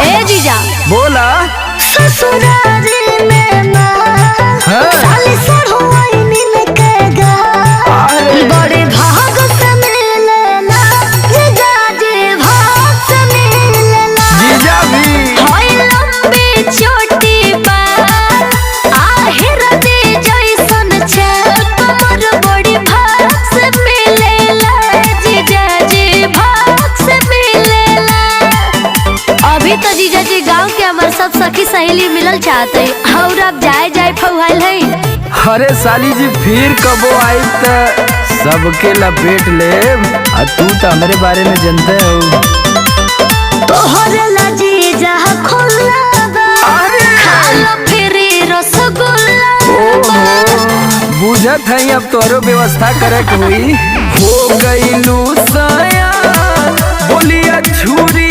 ए जीजा बोला ससुरारी में साली सड़ुआई मिल के गा बड़े भाग से मिलेला जीजा जी भाग से मिलेला जीजा भी होई लंबी छोटी बात आहिर दे जैसन चल कमर बड़ी भाग से मिलेला जीजा जी भाग से मिलेला। अभी तो जीजा जी गाँव के हमारे सब सखी सहेली मिलल चाहते और अब जाए फौहाल है। अरे साली जी फिर कबो आई त सबके लपेट ले। तू तो हमारे बारे में जानते हो। तोहरे ला जीजा खुला खाला फिरी रसगुल्ला बुझत है अब तोरो व्यवस्था करे हुई हो गई लू सया बोलिया छुरी